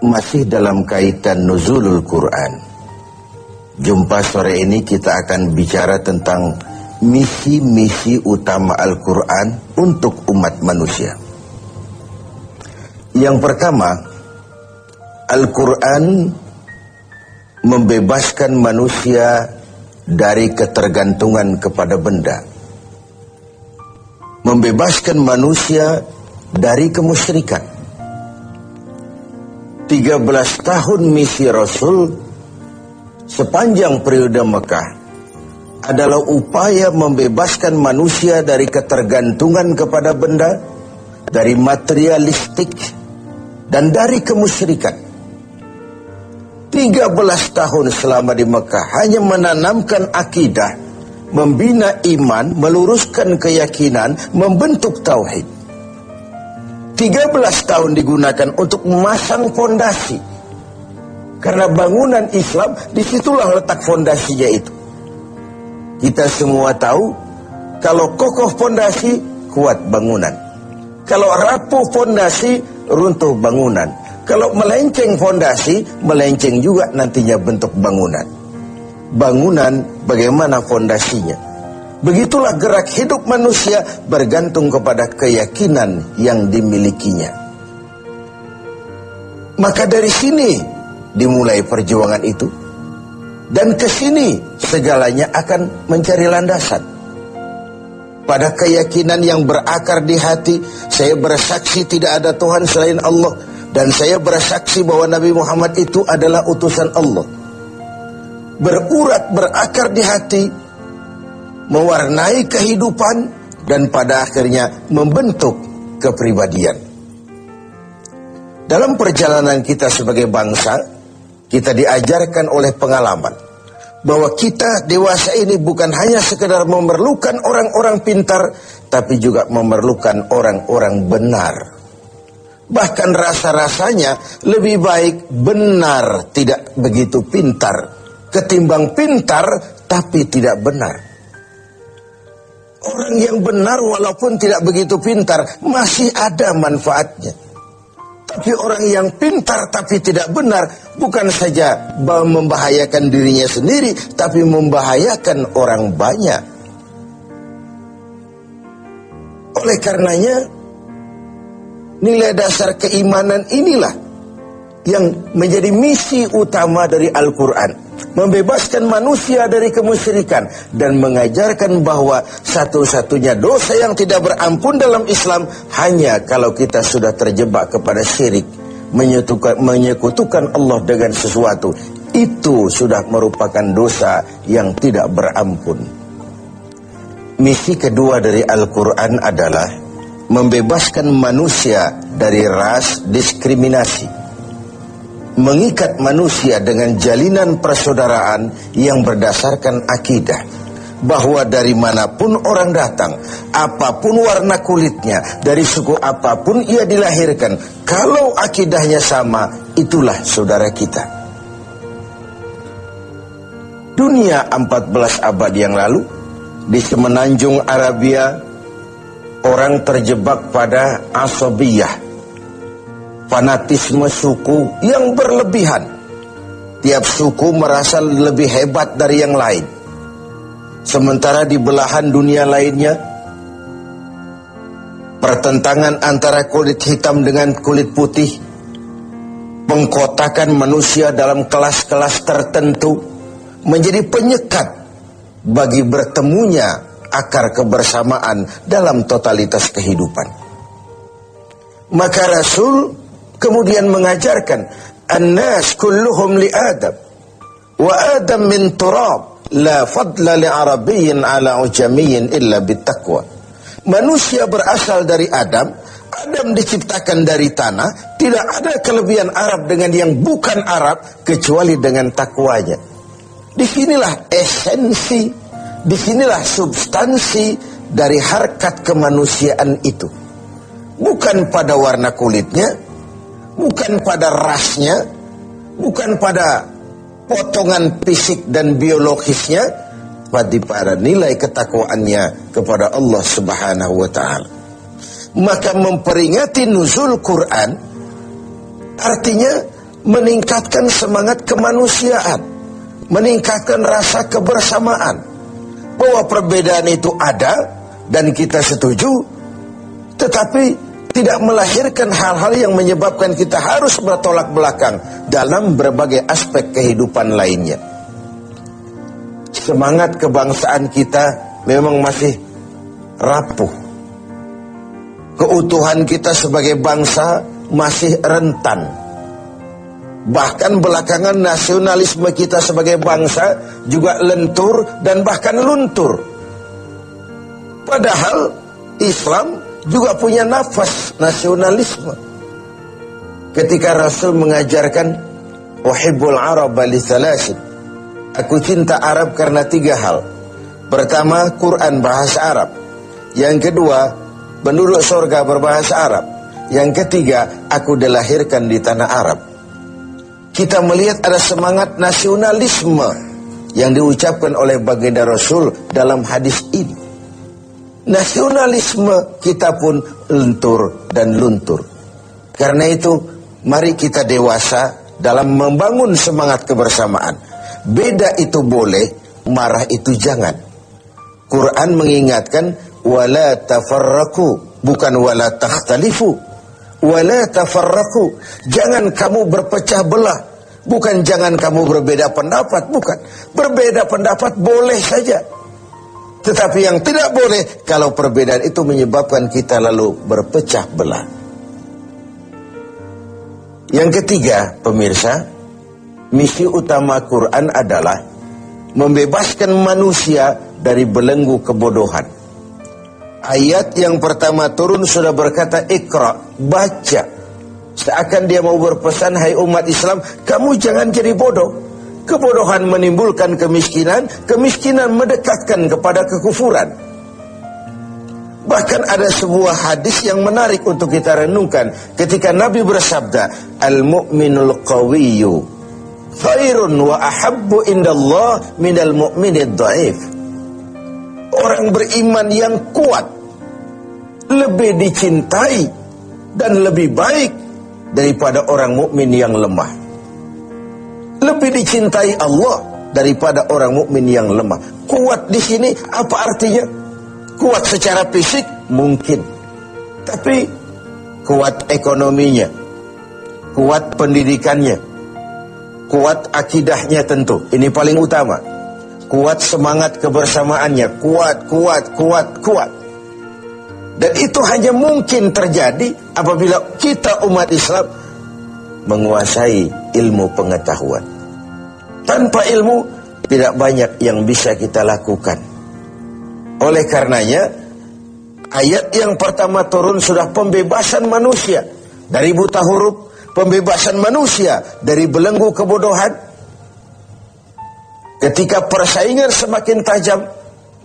Masih dalam kaitan nuzulul Quran. Jumpa sore ini kita akan bicara tentang misi-misi utama Al-Quran untuk umat manusia. Yang pertama, Al-Quran membebaskan manusia dari ketergantungan kepada benda. Membebaskan manusia dari kemusyrikan. 13 tahun misi Rasul sepanjang periode Mekah adalah upaya membebaskan manusia dari ketergantungan kepada benda, dari materialistik, dan dari kemusyrikan. 13 tahun selama di Mekah hanya menanamkan akidah, membina iman, meluruskan keyakinan, membentuk tauhid. 13 tahun digunakan untuk memasang fondasi. Karena bangunan Islam, disitulah letak fondasinya itu. Kita semua tahu, kalau kokoh fondasi, kuat bangunan. Kalau rapuh fondasi, runtuh bangunan. Kalau melenceng fondasi, melenceng juga nantinya bentuk bangunan. Bangunan bagaimana fondasinya? Begitulah gerak hidup manusia bergantung kepada keyakinan yang dimilikinya. Maka dari sini dimulai perjuangan itu. Dan ke sini segalanya akan mencari landasan. Pada keyakinan yang berakar di hati, saya bersaksi tidak ada Tuhan selain Allah. Dan saya bersaksi bahwa Nabi Muhammad itu adalah utusan Allah. Berurat, berakar di hati, mewarnai kehidupan, dan pada akhirnya membentuk kepribadian. Dalam perjalanan kita sebagai bangsa, kita diajarkan oleh pengalaman bahwa kita dewasa ini bukan hanya sekedar memerlukan orang-orang pintar, tapi juga memerlukan orang-orang benar. Bahkan rasa-rasanya lebih baik benar tidak begitu pintar ketimbang pintar tapi tidak benar. Orang yang benar walaupun tidak begitu pintar masih ada manfaatnya. Tapi orang yang pintar tapi tidak benar bukan saja membahayakan dirinya sendiri, tapi membahayakan orang banyak. Oleh karenanya, nilai dasar keimanan inilah yang menjadi misi utama dari Al-Quran. Membebaskan manusia dari kemusyrikan dan mengajarkan bahwa satu-satunya dosa yang tidak berampun dalam Islam hanya kalau kita sudah terjebak kepada syirik, menyekutukan Allah dengan sesuatu. Itu sudah merupakan dosa yang tidak berampun. Misi kedua dari Al-Quran adalah membebaskan manusia dari ras diskriminasi. Mengikat manusia dengan jalinan persaudaraan yang berdasarkan akidah, bahwa dari manapun orang datang, apapun warna kulitnya, dari suku apapun ia dilahirkan, kalau akidahnya sama, itulah saudara kita. Dunia 14 abad yang lalu, di semenanjung Arabia, orang terjebak pada asabiyah, fanatisme suku yang berlebihan. Tiap suku merasa lebih hebat dari yang lain. Sementara di belahan dunia lainnya, pertentangan antara kulit hitam dengan kulit putih, pengkotakan manusia dalam kelas-kelas tertentu menjadi penyekat bagi bertemunya akar kebersamaan dalam totalitas kehidupan. Maka Rasul kemudian mengajarkan, "An-nas kulluhum li Adam, wa Adam min turab, la fadla li Arabiyyin ala ujamiyyin illa bittaqwa." Manusia berasal dari Adam, Adam diciptakan dari tanah, tidak ada kelebihan Arab dengan yang bukan Arab kecuali dengan takwanya. Disinilah esensi, disinilah substansi dari harkat kemanusiaan itu. Bukan pada warna kulitnya, bukan pada rasnya, bukan pada potongan fisik dan biologisnya, tapi pada nilai ketakwaannya kepada Allah Subhanahu wa Ta'ala. Maka memperingati nuzul Quran artinya meningkatkan semangat kemanusiaan, meningkatkan rasa kebersamaan, bahwa perbedaan itu ada dan kita setuju, tetapi tidak melahirkan hal-hal yang menyebabkan kita harus bertolak belakang dalam berbagai aspek kehidupan lainnya. Semangat kebangsaan kita memang masih rapuh. Keutuhan kita sebagai bangsa masih rentan. Bahkan belakangan nasionalisme kita sebagai bangsa juga lentur dan bahkan luntur. Padahal Islam juga punya nafas nasionalisme. Ketika Rasul mengajarkan uhibbul araba li thalathin, aku cinta Arab karena 3 hal. Pertama, Quran bahasa Arab. Yang kedua, penduduk surga berbahasa Arab. Yang ketiga, aku dilahirkan di tanah Arab. Kita melihat ada semangat nasionalisme yang diucapkan oleh baginda Rasul dalam hadis ini. Nasionalisme kita pun lentur dan luntur. Karena itu, mari kita dewasa dalam membangun semangat kebersamaan. Beda itu boleh, marah itu jangan. Quran mengingatkan, wala tafarraku, bukan wala takhtalifu. Wala tafarraku, jangan kamu berpecah belah, bukan jangan kamu berbeda pendapat, bukan. Berbeda pendapat boleh saja, tetapi yang tidak boleh kalau perbedaan itu menyebabkan kita lalu berpecah belah. Yang ketiga, pemirsa, misi utama Quran adalah membebaskan manusia dari belenggu kebodohan. Ayat yang pertama turun sudah berkata, Iqra, baca. Seakan dia mau berpesan, hai umat Islam, kamu jangan jadi bodoh. Kebodohan menimbulkan kemiskinan, kemiskinan mendekatkan kepada kekufuran. Bahkan ada sebuah hadis yang menarik untuk kita renungkan. Ketika Nabi bersabda, Al-mu'minul qawiyyu khairun wa ahabbu indallah minal mu'minid dha'if. Orang beriman yang kuat lebih dicintai dan lebih baik daripada orang mukmin yang lemah. Lebih dicintai Allah daripada orang mukmin yang lemah. Kuat di sini apa artinya? Kuat secara fisik mungkin, tapi kuat ekonominya, kuat pendidikannya, kuat akidahnya tentu. Ini paling utama. Kuat semangat kebersamaannya, kuat. Dan itu hanya mungkin terjadi apabila kita umat Islam menguasai ilmu pengetahuan. Tanpa ilmu tidak banyak yang bisa kita lakukan. Oleh karenanya, ayat yang pertama turun sudah pembebasan manusia dari buta huruf, pembebasan manusia dari belenggu kebodohan. Ketika persaingan semakin tajam,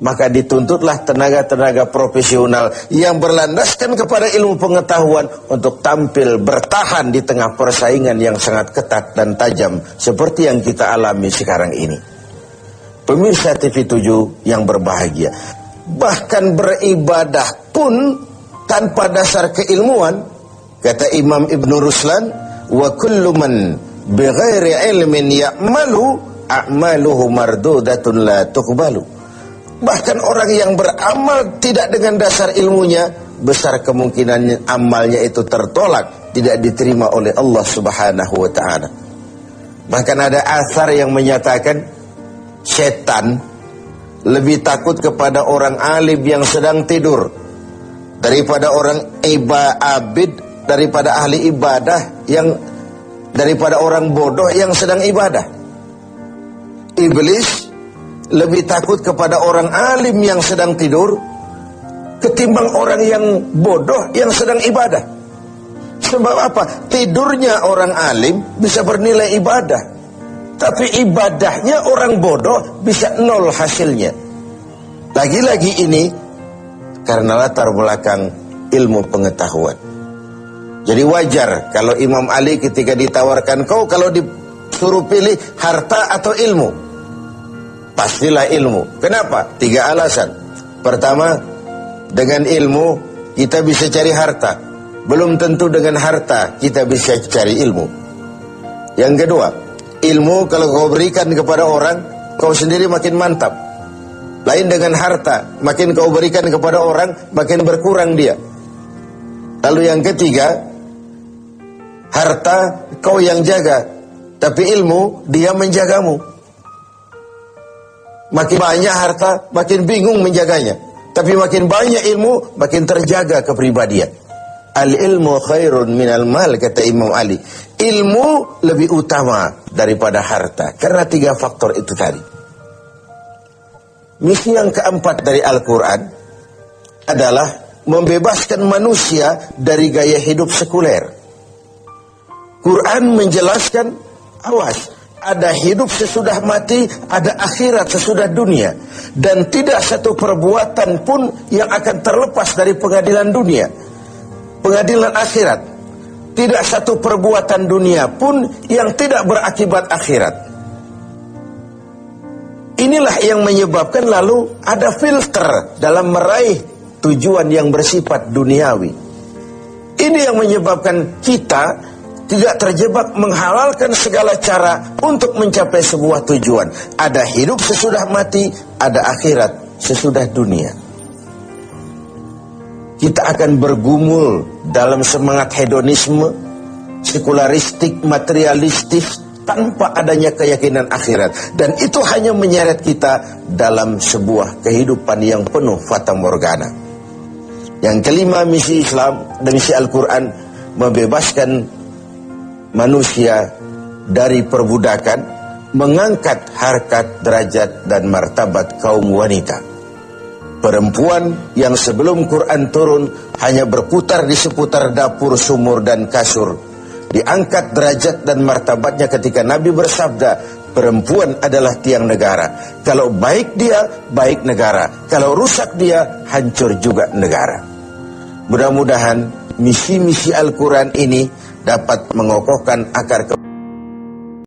maka dituntutlah tenaga-tenaga profesional yang berlandaskan kepada ilmu pengetahuan untuk tampil bertahan di tengah persaingan yang sangat ketat dan tajam seperti yang kita alami sekarang ini. Pemirsa TV7 yang berbahagia, bahkan beribadah pun tanpa dasar keilmuan, kata Imam Ibn Ruslan, wa kullu man bighairi ilmin ya'malu a'maluhu mardudatun la tuqbalu. Bahkan orang yang beramal tidak dengan dasar ilmunya, besar kemungkinan amalnya itu tertolak, tidak diterima oleh Allah Subhanahu wa ta'ala. Bahkan ada asar yang menyatakan setan lebih takut kepada orang alim yang sedang tidur daripada orang abid, daripada ahli ibadah, yang daripada orang bodoh yang sedang ibadah. Iblis lebih takut kepada orang alim yang sedang tidur ketimbang orang yang bodoh yang sedang ibadah. Sebab apa? Tidurnya orang alim bisa bernilai ibadah, tapi ibadahnya orang bodoh bisa nol hasilnya. Lagi-lagi ini karena latar belakang ilmu pengetahuan. Jadi wajar kalau Imam Ali ketika ditawarkan, kau kalau disuruh pilih harta atau ilmu, pastilah ilmu. Kenapa? 3 alasan. Pertama, dengan ilmu kita bisa cari harta. Belum tentu dengan harta kita bisa cari ilmu. Yang kedua, ilmu kalau kau berikan kepada orang, kau sendiri makin mantap. Lain dengan harta, makin kau berikan kepada orang, makin berkurang dia. Lalu yang ketiga, harta kau yang jaga, tapi ilmu dia menjagamu. Makin banyak harta, makin bingung menjaganya. Tapi makin banyak ilmu, makin terjaga kepribadian. Al-ilmu khairun minal mal, kata Imam Ali. Ilmu lebih utama daripada harta. Karena 3 faktor itu tadi. Misi yang keempat dari Al-Quran adalah membebaskan manusia dari gaya hidup sekuler. Quran menjelaskan, awas, ada hidup sesudah mati, ada akhirat sesudah dunia. Dan tidak satu perbuatan pun yang akan terlepas dari pengadilan dunia, pengadilan akhirat. Tidak satu perbuatan dunia pun yang tidak berakibat akhirat. Inilah yang menyebabkan lalu ada filter dalam meraih tujuan yang bersifat duniawi. Ini yang menyebabkan kita tidak terjebak menghalalkan segala cara untuk mencapai sebuah tujuan. Ada hidup sesudah mati, ada akhirat sesudah dunia. Kita akan bergumul dalam semangat hedonisme, sekularistik, materialistis, tanpa adanya keyakinan akhirat. Dan itu hanya menyeret kita dalam sebuah kehidupan yang penuh fata morgana. Yang kelima, misi Islam dan misi Al-Quran membebaskan manusia dari perbudakan, mengangkat harkat, derajat, dan martabat kaum wanita. Perempuan yang sebelum Quran turun hanya berputar di seputar dapur, sumur, dan kasur, diangkat derajat dan martabatnya ketika Nabi bersabda, perempuan adalah tiang negara. Kalau baik dia, baik negara. Kalau rusak dia, hancur juga negara. Mudah-mudahan misi-misi Al-Quran ini dapat mengokohkan akar